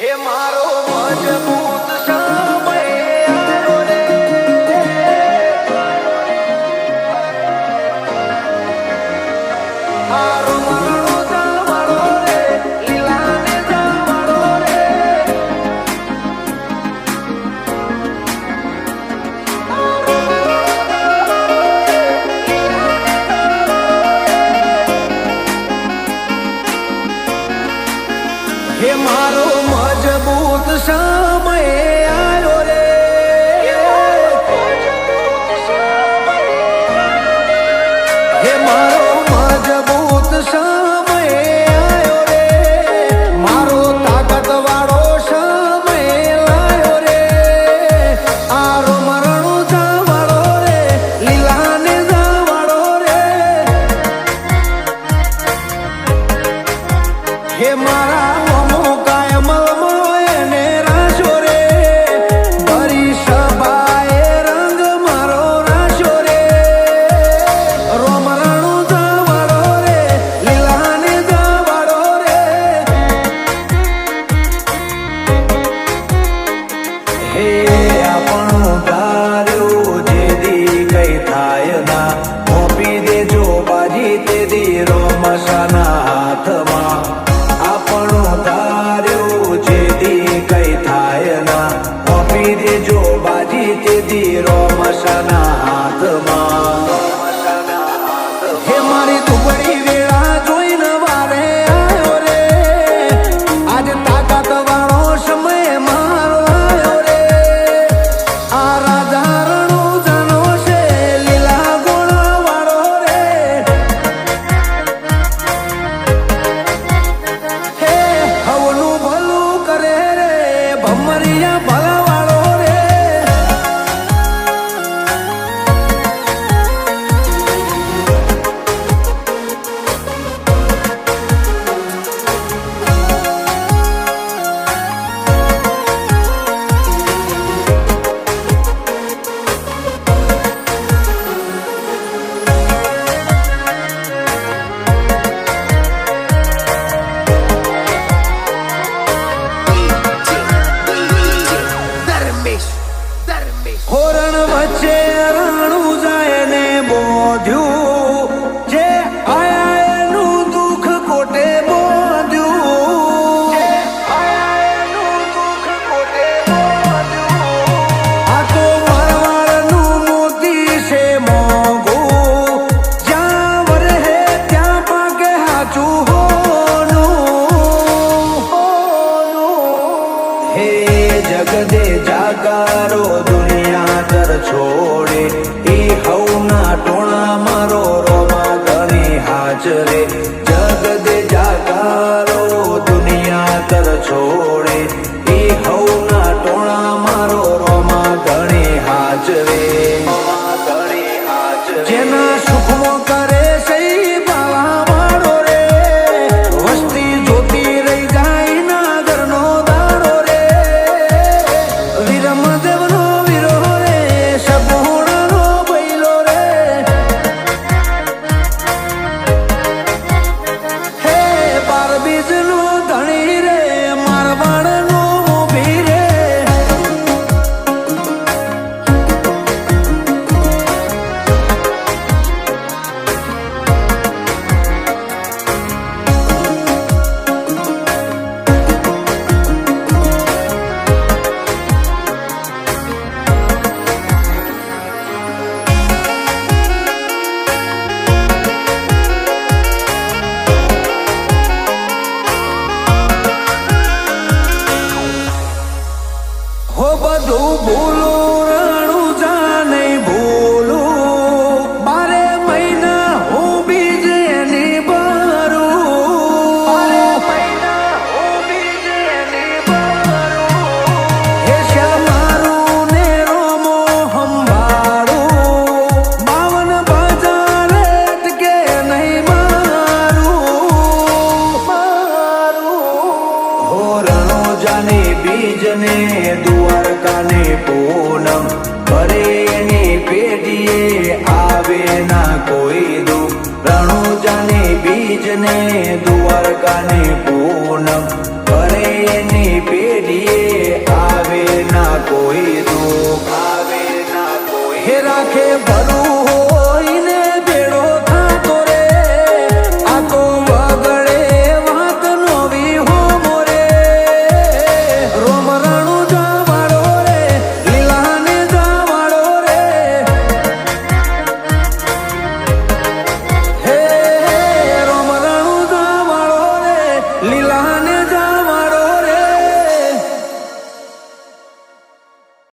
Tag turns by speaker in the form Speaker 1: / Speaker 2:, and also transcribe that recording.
Speaker 1: હે મારો મજબૂત સમય આવ્યો રે, મારો મારો જમાડો રે, લીલાને જમાડો રે, હે મારો મજબૂત સમય આવ્યો રે, હે મારો મજબૂત સમય આવ્યો રે, મારો તાકાત વાળો સમય લાયો રે, આરો મરણો જવાડો રે, લીલાને જવાડો રે, હે મારા હે મારી દુબળી વેળા જોઈને વારે આવ્યો રે, આજ તાકાત વાળો સમય મારો આવ્યો રે, આ રાજા રણો જાનો છે લીલા ગોળા વાળો રે, હે હવનું ભલું કરે રે ભમરિયા ભલા વાળો રે, હોરણ વચ્ચે રાણું જાય ને બોધ્યું, જે આયા એનું દુઃખ કોટે બોધ્યું, આ તો મારવાડનું મોતી છે મોંઘું, જ્યાં વરહે ત્યાં પાકે હાચું હોનું, હે જગદે જાગારો છોડે એ હવના ટોણા મારો રોમા ઘણી હાજરે, જગદે જાગારો દુનિયા કર છોડે એ હવના ટોણા મારો રોમા ઘણી હાજરે, જેના સુખમાં કરે છે બાવા વાળો રે, વસ્તી જોતી રહી જાય ના ઘરનો દાડો રે, વીરમદેવનો બધું ભૂલું રાણું જા નહીં ભૂલું, 12 મહિના હું બીજ એની ભરું, 12 મહિના હું બીજ એની ભરું, હે શ્યામારું ને રોમો સંભાળું, 52 બજાર કે નહીં મારું, હો રણો જાને બીજને દ્વારકાને પૂનમ કરે એની પેઢીએ આવે ના કોઈ દુઃખ, રણુજાને બીજને દ્વારકાને પૂનમ